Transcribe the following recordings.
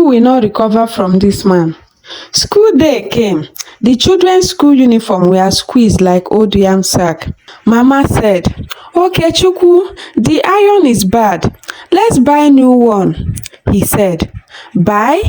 school will not recover from this man. School day came. The children's school uniform were squeezed like old yam sack. Mama said, "Okay, Chukwu, the iron is bad. Let's buy new one." He said, "Buy?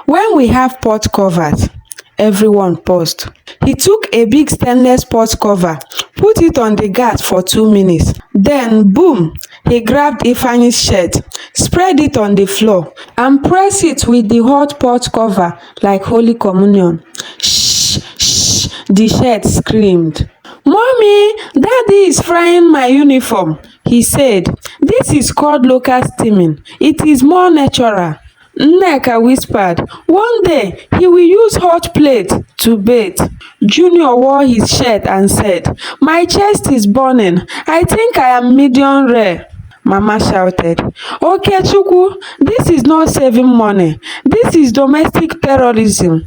When we have pot covers." Everyone paused. He took a big stainless pot cover, put it on the gas for 2 minutes. Then, boom, he grabbed Ifeanyi's shirt, spread it on the floor, and pressed it with the hot pot cover like Holy Communion. "Shh, shh," the shirt screamed. "Mommy, Daddy is frying my uniform," he said. "This is called local steaming. It is more natural." Nneka whispered, "One day he will use hot plate to bathe." Junior wore his shirt and said, "My chest is burning. I think I am medium rare." Mama shouted, "Okay, Chukwu, this is not saving money. This is domestic terrorism."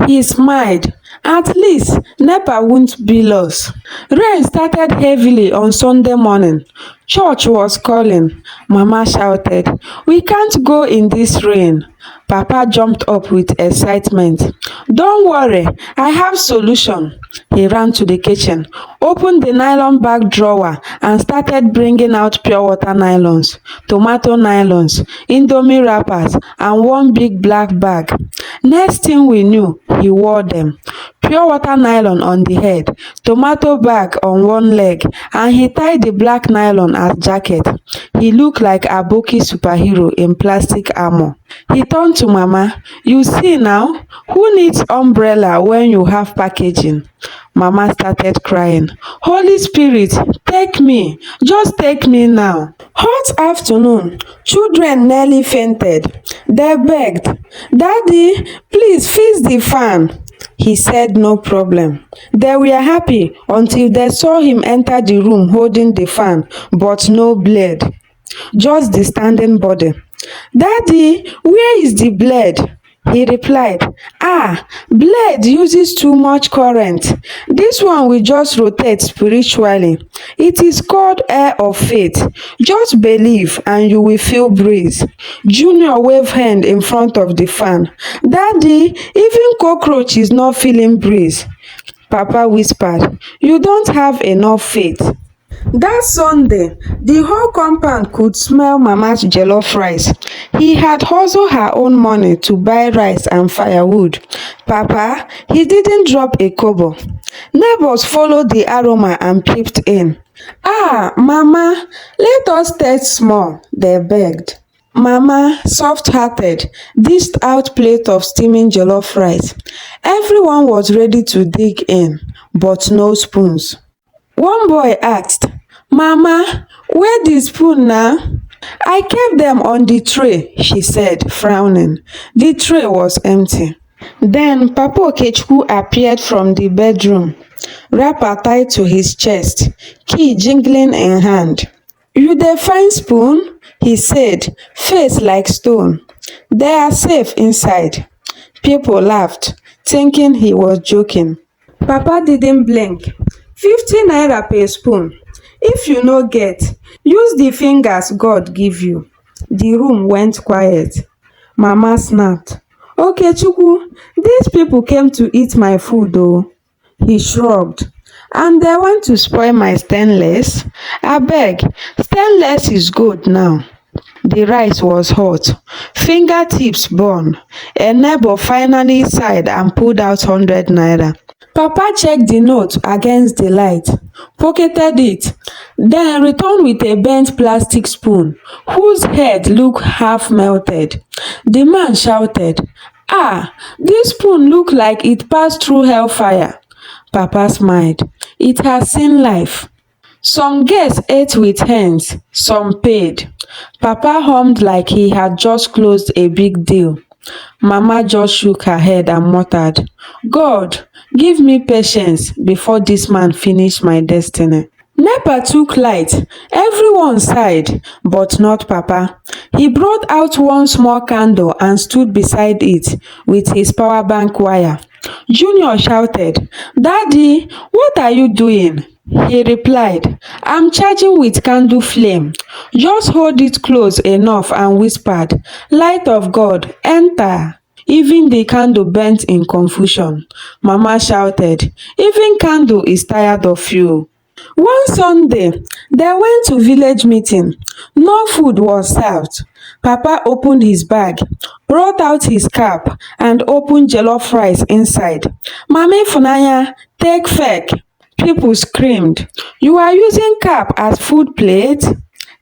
He smiled. At least NEPA won't bill us. Rain started heavily on Sunday morning. Church was calling. Mama shouted, "We can't go in this rain." Papa jumped up with excitement. "Don't worry, I have solution." He ran to the kitchen, opened the nylon bag drawer and started bringing out pure water nylons, tomato nylons, Indomie wrappers and one big black bag. Next thing we knew, he wore them. Pure water nylon on the head, tomato bag on one leg, and he tied the black nylon as jacket. He looked like a bulky superhero in plastic armor. He turned to Mama. "You see now, who needs umbrella when you have packaging?" Mama started crying. "Holy Spirit, take me. Just take me now." Hot afternoon. Children nearly fainted. They begged, "Daddy, please fix the fan." He said no problem. They were happy until they saw him enter the room holding the fan, but no blade. Just the standing body. "Daddy, where is the blade?" He replied, "Blade uses too much current. This one will just rotate spiritually. It is called air of faith. Just believe and you will feel breeze." Junior waved hand in front of the fan. "Daddy, even cockroach is not feeling breeze." Papa whispered, "You don't have enough faith." That Sunday, the whole compound could smell Mama's jollof rice. He had hustled her own money to buy rice and firewood. Papa, he didn't drop a kobo. Neighbors followed the aroma and peeped in. Mama, let us taste small," they begged. Mama, soft-hearted, dished out plate of steaming jollof rice. Everyone was ready to dig in, but no spoons. One boy asked, "Mama, where the spoon now?" "I kept them on the tray," she said, frowning. The tray was empty. Then Papa Okechukwu appeared from the bedroom, wrapper tied to his chest, key jingling in hand. "You dey find spoon?" he said, face like stone. "They are safe inside." People laughed, thinking he was joking. Papa didn't blink. 50 naira per spoon. If you no get, use the fingers God give you. The room went quiet. Mama snapped. "Okay, Chukwu, these people came to eat my food though." He shrugged. "And they want to spoil my stainless? Abeg, stainless is good now." The rice was hot. Fingertips burned. A neighbor finally sighed and pulled out 100 naira. Papa checked the note against the light, pocketed it, then returned with a bent plastic spoon, whose head looked half melted. The man shouted, "This spoon looked like it passed through hellfire." Papa smiled. "It has seen life." Some guests ate with hands, some paid. Papa hummed like he had just closed a big deal. Mama just shook her head and muttered, "God, give me patience before this man finish my destiny." NEPA took light. Everyone sighed, but not Papa. He brought out one small candle and stood beside it with his power bank wire. Junior shouted, "Daddy, what are you doing?" He replied, I'm charging with candle flame. Just hold it close enough and whispered, Light of God, enter. Even the candle burnt in confusion. Mama shouted, Even candle is tired of you. One Sunday, they went to village meeting. No food was served. Papa opened his bag, brought out his cap, and opened jollof rice inside. Mami Funanya, take fake. People screamed, You are using cap as food plate?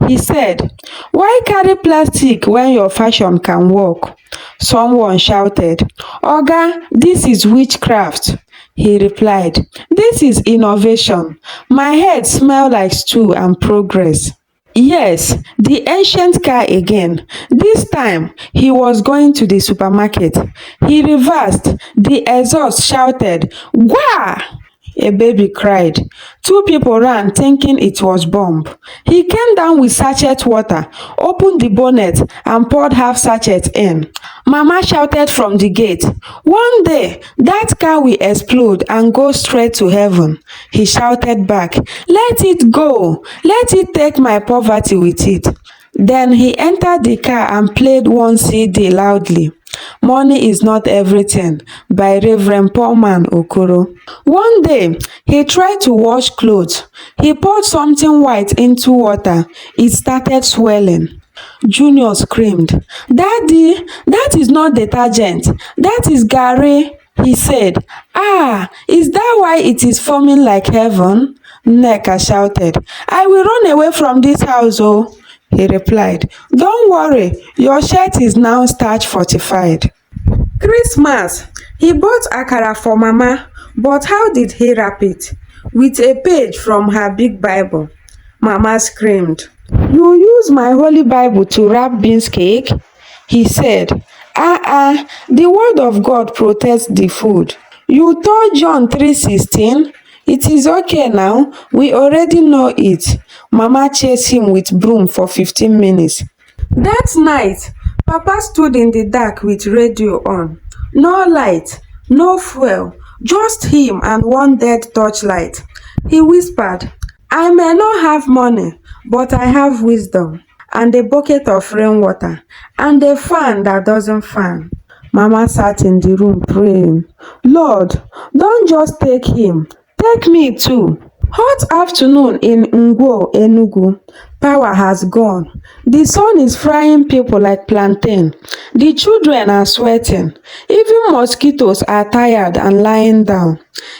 He said, Why carry plastic when your fashion can work? Someone shouted, Oga, this is witchcraft. He replied, This is innovation. My head smells like stew and progress. Yes, the ancient car again. This time, he was going to the supermarket. He reversed. The exhaust shouted, Wah! A baby cried. Two people ran thinking it was bomb. He came down with sachet water, opened the bonnet and poured half sachet in. Mama shouted from the gate, One day that car will explode and go straight to heaven. He shouted back, Let it go. Let it take my poverty with it. Then he entered the car and played one CD loudly. Money is Not Everything by Reverend Paulman Okoro. One day, he tried to wash clothes. He poured something white into water. It started swelling. Junior screamed, Daddy, that is not detergent. That is Gary. He said, Ah, is that why it is foaming like heaven? Nneka shouted, I will run away from this house, oh. He replied, Don't worry, your shirt is now starch fortified. Christmas, he bought akara for Mama, but how did he wrap it? With a page from her big Bible. Mama screamed, You use my holy Bible to wrap beans cake? He said, the word of God protects the food. You told John 3:16? It is okay now, we already know it. Mama chased him with broom for 15 minutes. That night, Papa stood in the dark with radio on. No light, no fuel, just him and one dead torchlight. He whispered, I may not have money, but I have wisdom, and a bucket of rainwater, and a fan that doesn't fan. Mama sat in the room praying, Lord, don't just take him, take me too. Hot afternoon in Ngwo, Enugu. Power has gone. The sun is frying people like plantain. The children are sweating. Even mosquitoes are tired and lying down.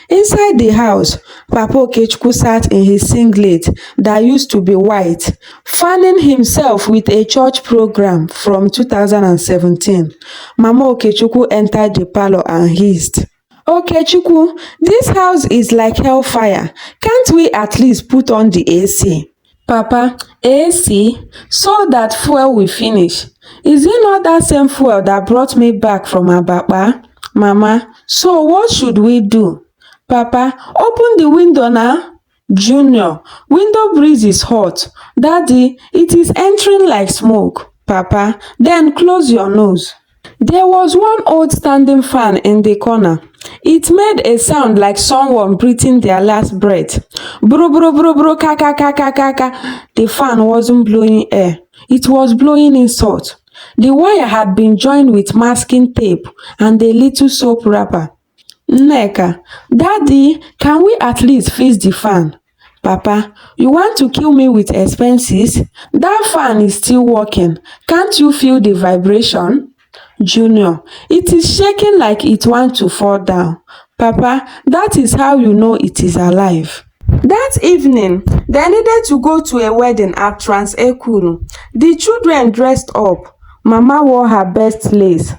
Inside the house, Papa Okechukwu sat in his singlet that used to be white, fanning himself with a church program from 2017. Mama Okechukwu entered the parlor and hissed, Okechukwu, this house is like hellfire. Can't we at least put on the AC? Papa, AC? So that fuel will finish. Is it not that same fuel that brought me back from Abapa? Mama, so what should we do? Papa, open the window now. Junior, window breeze is hot. Daddy, it is entering like smoke. Papa, then close your nose. There was one old standing fan in the corner. It made a sound like someone breathing their last breath. Bro, bro, bro, bro, ka, ka, ka, ka, ka, ka. The fan wasn't blowing air. It was blowing insult. The wire had been joined with masking tape and a little soap wrapper. Nneka, Daddy, can we at least fix the fan? Papa, you want to kill me with expenses? That fan is still working. Can't you feel the vibration? Junior, it is shaking like it wants to fall down. Papa, that is how you know it is alive. That evening, they needed to go to a wedding at Trans Ekuru. The children dressed up. Mama wore her best lace.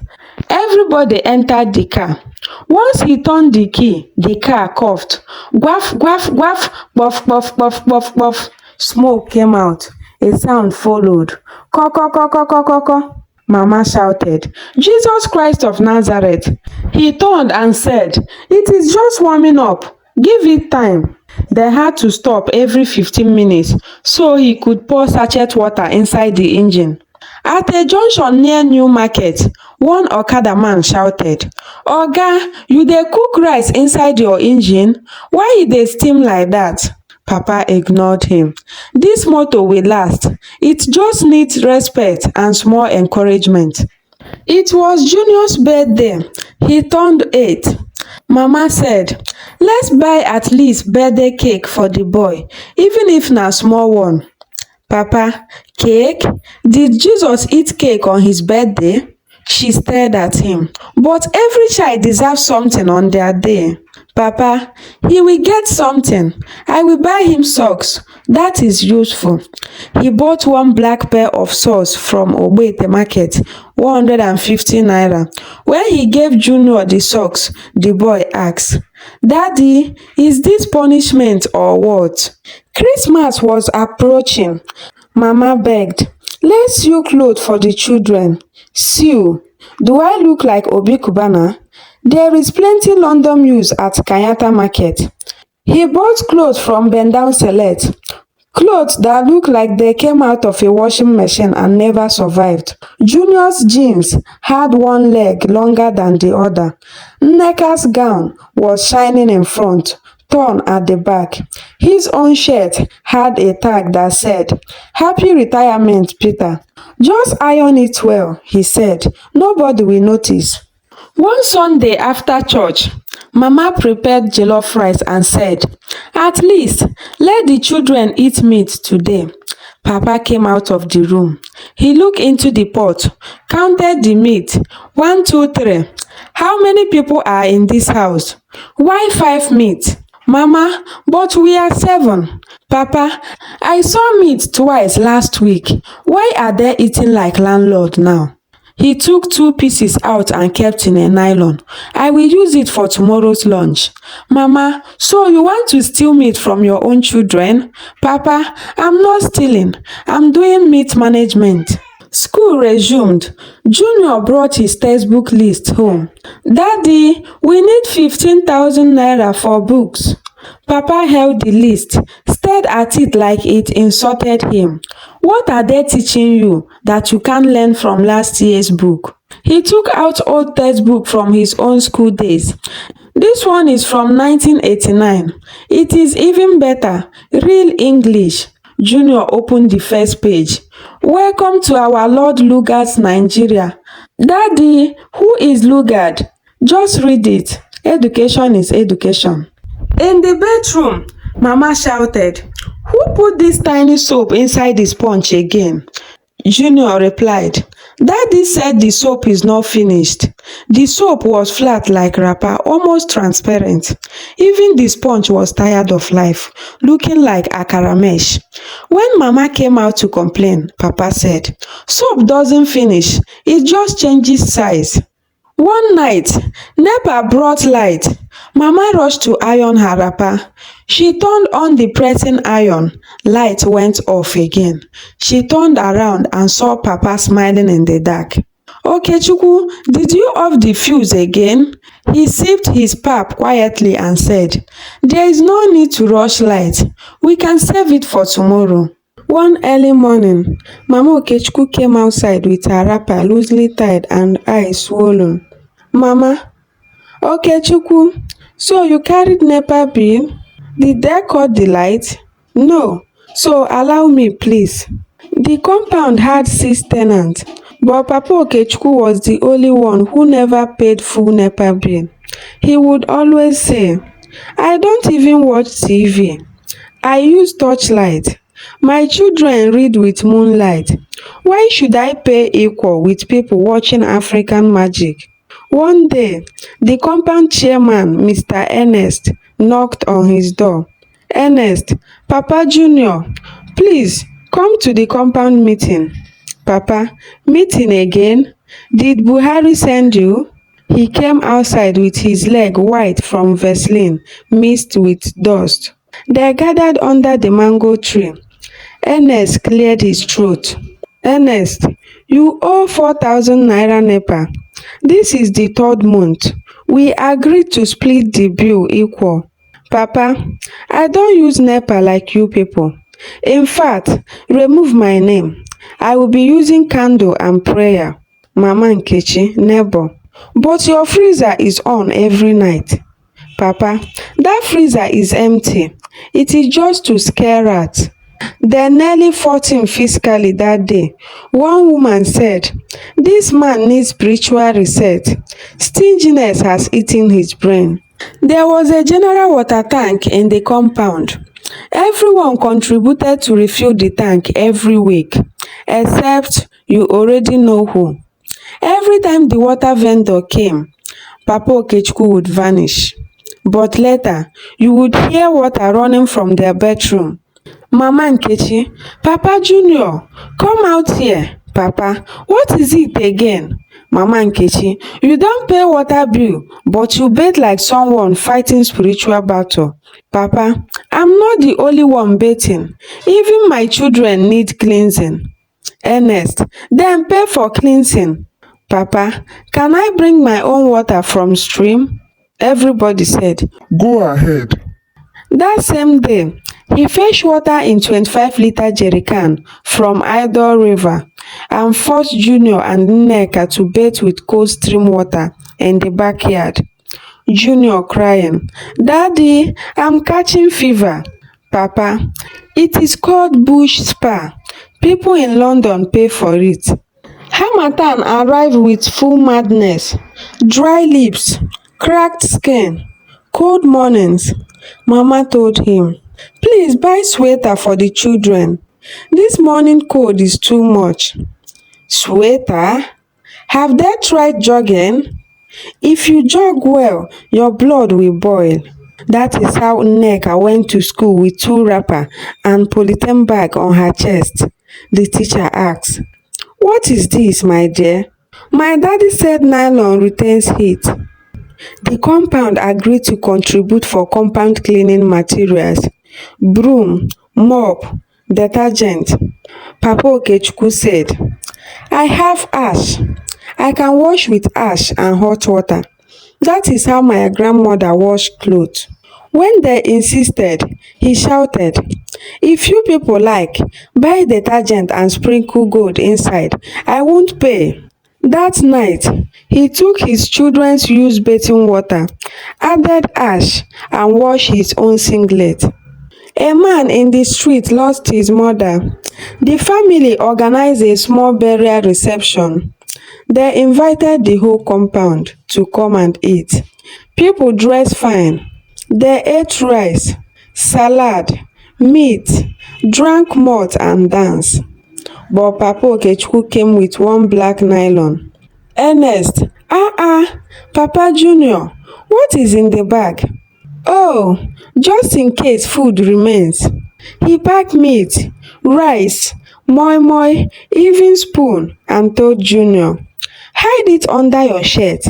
Everybody entered the car. Once he turned the key, the car coughed. Guaf, guaf, guaf, buff, buff, buff, buff, buff. Smoke came out. A sound followed. Ko, ko, ko, ko, ko, ko, ko. Mama shouted, Jesus Christ of Nazareth. He turned and said, It is just warming up. Give it time. They had to stop every 15 minutes so he could pour sachet water inside the engine. At a junction near New Market, one Okada man shouted, Oga, you dey cook rice inside your engine? Why e dey steam like that? Papa ignored him. This motto will last. It just needs respect and small encouragement. It was Junior's birthday. He turned 8. Mama said, let's buy at least birthday cake for the boy, even if na small one. Papa, cake? Did Jesus eat cake on his birthday? She stared at him. But every child deserves something on their day. Papa, he will get something. I will buy him socks. That is useful. He bought one black pair of socks from Ogbete Market, 150 naira. When he gave Junior the socks, the boy asked, Daddy, is this punishment or what? Christmas was approaching. Mama begged, let's sew clothes for the children. Sew. Do I look like Obi Kubana? There is plenty London use at Kenyatta Market. He bought clothes from Bendown Select. Clothes that look like they came out of a washing machine and never survived. Junior's jeans had one leg longer than the other. Nneka's gown was shining in front, torn at the back. His own shirt had a tag that said, Happy retirement, Peter. Just iron it well, he said. Nobody will notice. One Sunday after church, Mama prepared jollof rice and said, At least, let the children eat meat today. Papa came out of the room. He looked into the pot, counted the meat. 1, 2, 3. How many people are in this house? Why 5 meat? Mama, but we are 7. Papa, I saw meat twice last week. Why are they eating like landlord now? He took 2 pieces out and kept in a nylon. I will use it for tomorrow's lunch. Mama, so you want to steal meat from your own children? Papa, I'm not stealing. I'm doing meat management. School resumed. Junior brought his textbook list home. Daddy, we need 15,000 naira for books. Papa held the list, stared at it like it insulted him. What are they teaching you that you can't learn from last year's book? He took out old textbook from his own school days. This one is from 1989. It is even better. Real English. Junior opened the first page. Welcome to our Lord Lugard's Nigeria. Daddy, who is Lugard? Just read it. Education is education. In the bedroom, Mama shouted, Who put this tiny soap inside the sponge again? Junior replied, Daddy said the soap is not finished. The soap was flat like wrapper, almost transparent. Even the sponge was tired of life, looking like akara mesh. When Mama came out to complain, Papa said, Soap doesn't finish, it just changes size. One night, NEPA brought light. Mama rushed to iron her wrapper. She turned on the pressing iron. Light went off again. She turned around and saw Papa smiling in the dark. Okechukwu, did you off the fuse again? He sipped his pap quietly and said, There is no need to rush light. We can save it for tomorrow. One early morning, Mama Okechukwu came outside with her wrapper loosely tied and eyes swollen. Mama, Okechukwu, so you carried NEPA bill? Did they cut the light? No, so allow me please. The compound had 6 tenants, but Papa Okechukwu was the only one who never paid full NEPA bill. He would always say, I don't even watch TV. I use torchlight. My children read with moonlight. Why should I pay equal with people watching African magic? One day, the compound chairman, Mr. Ernest, knocked on his door. Ernest, Papa Junior, please come to the compound meeting. Papa, meeting again? Did Buhari send you? He came outside with his leg white from Vaseline, mixed with dust. They gathered under the mango tree. Ernest cleared his throat. Ernest, you owe 4,000 naira NEPA. This is the 3rd month. We agreed to split the bill equal. Papa, I don't use NEPA like you people. In fact, remove my name. I will be using candle and prayer. Mama Nkechi, neighbor. But your freezer is on every night. Papa, that freezer is empty. It is just to scare rats. They nearly fought him physically that day. One woman said, "This man needs spiritual reset. Stinginess has eaten his brain." There was a general water tank in the compound. Everyone contributed to refill the tank every week, except you already know who. Every time the water vendor came, Papa Okechukwu would vanish. But later, you would hear water running from their bedroom. "Mama Nkechi, Papa Junior, come out here. Papa, what is it again?" "Mama Nkechi, you don't pay water bill, but you bathe like someone fighting spiritual battle." "Papa, I'm not the only one bathing. Even my children need cleansing." "Ernest, then pay for cleansing." "Papa, can I bring my own water from stream?" Everybody said, Go ahead. That same day, he fetched water in 25-liter jerrycan from Idol River and forced Junior and Nneka to bathe with cold stream water in the backyard. Junior crying, "Daddy, I'm catching fever." "Papa, it is called bush spa. People in London pay for it." Harmattan arrived with full madness, dry lips, cracked skin, cold mornings. Mama told him, "Please buy sweater for the children. This morning cold is too much." "Sweater? Have they tried jogging? If you jog well, your blood will boil." That is how Nneka went to school with two wrapper and polythene bag on her chest. The teacher asked, "What is this, my dear?" "My daddy said nylon retains heat." The compound agreed to contribute for compound cleaning materials: broom, mop, detergent. Papa Okechukwu said, "I have ash. I can wash with ash and hot water. That is how my grandmother washed clothes." When they insisted, he shouted, "If you people like, buy detergent and sprinkle gold inside. I won't pay." That night, he took his children's used bathing water, added ash, and washed his own singlet. A man in the street lost his mother. The family organized a small burial reception. They invited the whole compound to come and eat. People dressed fine. They ate rice, salad, meat, drank malt and danced. But Papa Okechukwu came with one black nylon. "Ernest, Papa Junior, what is in the bag?" "Oh, just in case food remains." He packed meat, rice, moi moi, even spoon, and told Junior, "Hide it under your shirt.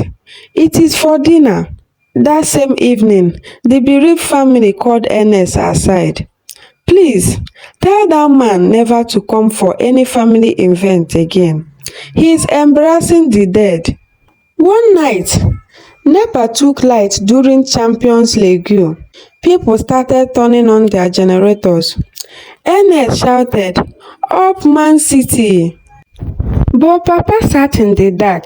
It is for dinner." That same evening, the bereaved family called Ernest aside. "Please, tell that man never to come for any family event again. He is embarrassing the dead." One night, NEPA took light during Champions League. People started turning on their generators. Ernest shouted, "Up Man City!" But Papa sat in the dark.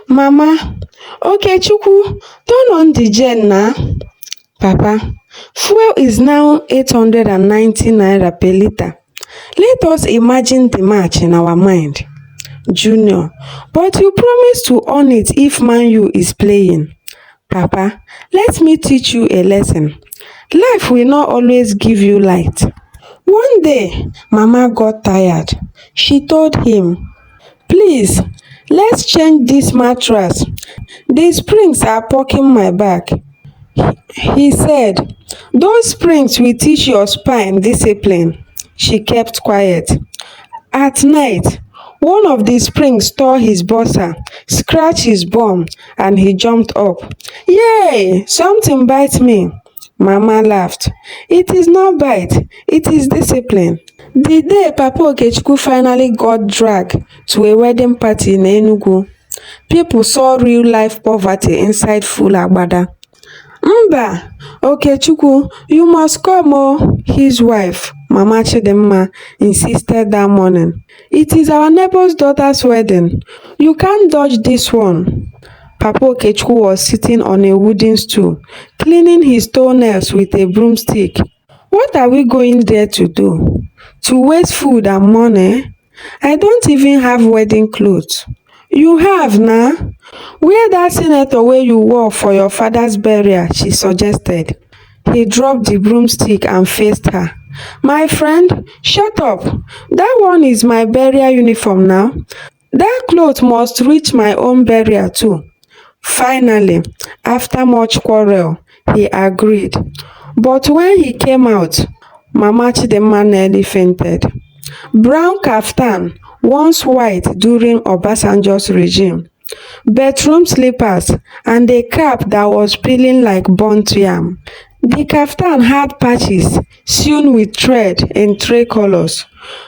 "Mama, Okechukwu, turn on the gen now." "Papa, fuel is now 890 naira per litre. Let us imagine the match in our mind." Junior, "But you promised to on it if Man U is playing." "Papa, let me teach you a lesson. Life will not always give you light." One day, Mama got tired. She told him, "Please, let's change this mattress. The springs are poking my back." He said, "Those springs will teach your spine discipline." She kept quiet. At night, one of the springs tore his boxer, scratched his bum, and he jumped up. "Yay! Something bites me." Mama laughed. "It is not bite, it is discipline." The day Papa Okechukwu finally got dragged to a wedding party in Enugu, people saw real-life poverty inside full agbada. "Mba, Okechukwu, you must come oh," his wife, Mama Chidimma, insisted that morning. "It is our neighbor's daughter's wedding. You can't dodge this one." Papa Okechukwu was sitting on a wooden stool, cleaning his toenails with a broomstick. What are we going there to do? To waste food and money? I don't even have wedding clothes. You have na? Wear that senator wey you wore for your father's burial, she suggested. He dropped the broomstick and faced her. My friend, shut up. That one is my burial uniform now. That cloth must reach my own burial too. Finally, after much quarrel, he agreed. But when he came out, Mama Chidinma nearly fainted. Brown kaftan, once white during Obasanjo's regime, bedroom slippers, and a cap that was peeling like burnt yam. The kaftan had patches sewn with thread in three colors: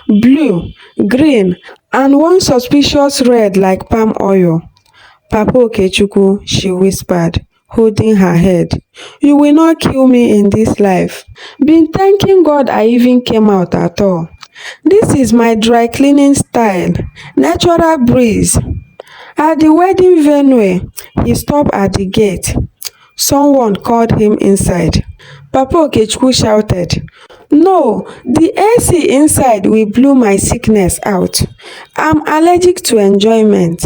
blue, green, and one suspicious red like palm oil. Papa Okechukwu, she whispered, holding her head. You will not kill me in this life. Been thanking God I even came out at all. This is my dry cleaning style. Natural breeze. At the wedding venue, he stopped at the gate. Someone called him inside. Papa Okechukwu shouted, No, the AC inside will blow my sickness out. I'm allergic to enjoyment.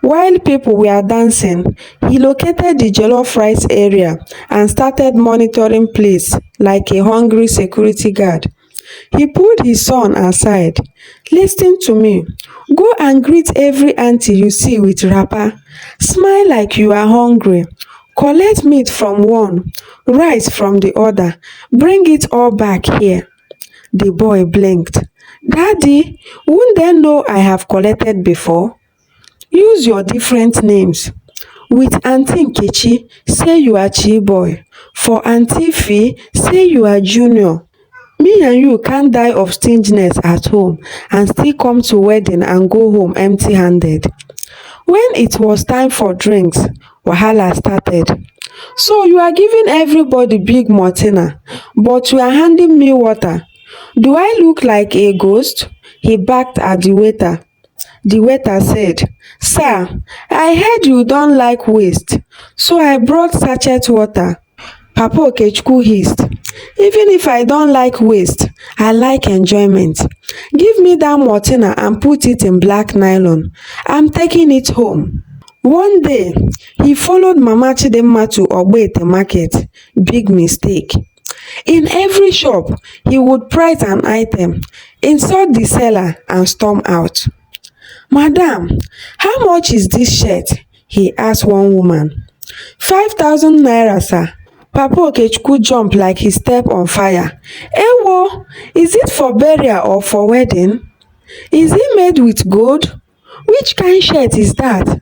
While people were dancing, he located the jollof rice area and started monitoring plates like a hungry security guard. He pulled his son aside. Listen to me. Go and greet every auntie you see with wrapper. Smile like you are hungry. Collect meat from one, rice from the other. Bring it all back here. The boy blinked. Daddy, won't they know I have collected before? Use your different names. With Auntie Nkechi, say you are Chi boy. For Auntie Fee, say you are Junior. Me and you can't die of stinginess at home and still come to wedding and go home empty-handed. When it was time for drinks, wahala started. So you are giving everybody big Martina, but you are handing me water. Do I look like a ghost? He backed at the waiter. The waiter said, Sir, I heard you don't like waste, so I brought sachet water. Papa Okechukwu hissed, Even if I don't like waste, I like enjoyment. Give me that Martina and put it in black nylon. I'm taking it home. One day, he followed Mama Chidinma to Ogbete market. Big mistake. In every shop, he would price an item, insult the seller and storm out. Madam, how much is this shirt? He asked one woman. 5,000 naira, sir. Papa Okechukwu jumped like he stepped on fire. Ewo, is it for burial or for wedding? Is it made with gold? Which kind shirt is that?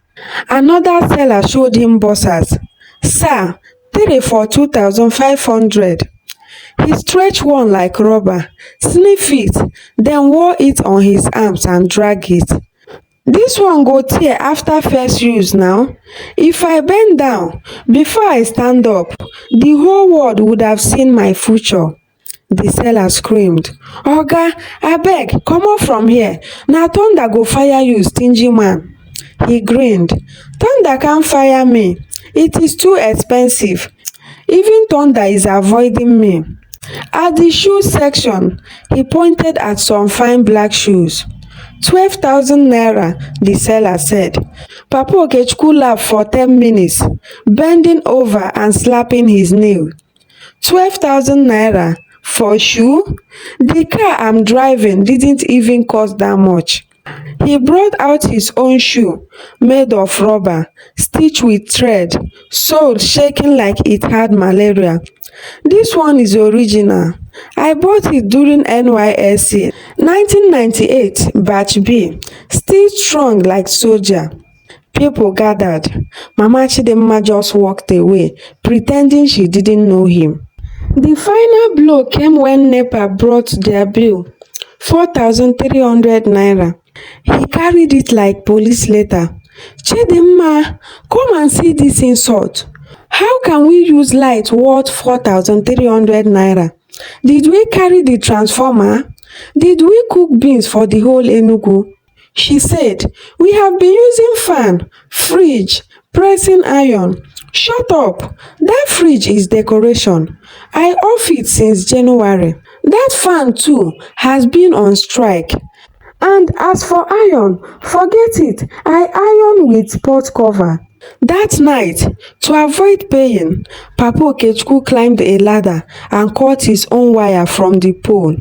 Another seller showed him boxers. Sir, 3 for 2,500. He stretched one like rubber, sniffed it, then wore it on his arms and dragged it. This one go tear after first use now. If I bend down before I stand up, the whole world would have seen my future. The seller screamed, Oga, abeg, comot from here. Na thunder go fire you, stingy man. He grinned. Thunder can't fire me. It is too expensive. Even thunder is avoiding me. At the shoe section, he pointed at some fine black shoes. 12,000 naira, the seller said. Papa Okechukwu laughed for 10 minutes, bending over and slapping his knee. 12,000 naira for shoe? The car I'm driving didn't even cost that much. He brought out his own shoe, made of rubber, stitched with thread, sole shaking like it had malaria. This one is original. I bought it during NYSC 1998, batch B, still strong like soldier. People gathered. Mama Chidinma just walked away, pretending she didn't know him. The final blow came when NEPA brought their bill, 4,300 naira. He carried it like police letter. Chidinma, come and see this insult. How can we use light worth 4,300 naira? Did we carry the transformer? Did we cook beans for the whole Enugu? She said, we have been using fan, fridge, pressing iron. Shut up! That fridge is decoration. I off it since January. That fan too has been on strike. And as for iron, forget it. I iron with pot cover. That night, to avoid paying, Papa Okechukwu climbed a ladder and cut his own wire from the pole.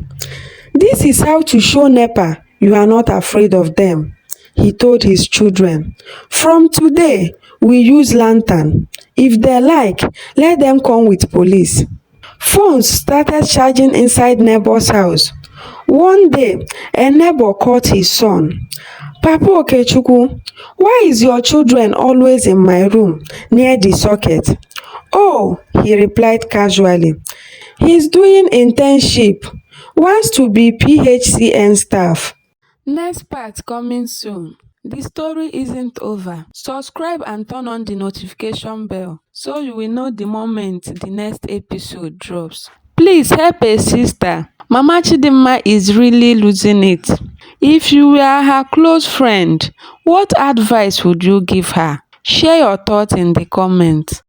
This is how to show NEPA you are not afraid of them, he told his children. From today, we use lantern. If they like, let them come with police. Phones started charging inside neighbor's house. One day, a neighbor caught his son. Papa Okechukwu, why is your children always in my room near the socket? Oh, he replied casually. He's doing internship. Wants to be PHCN staff. Next part coming soon. The story isn't over. Subscribe and turn on the notification bell so you will know the moment the next episode drops. Please help a sister. Mama Chidinma is really losing it. If you were her close friend, what advice would you give her? Share your thoughts in the comments.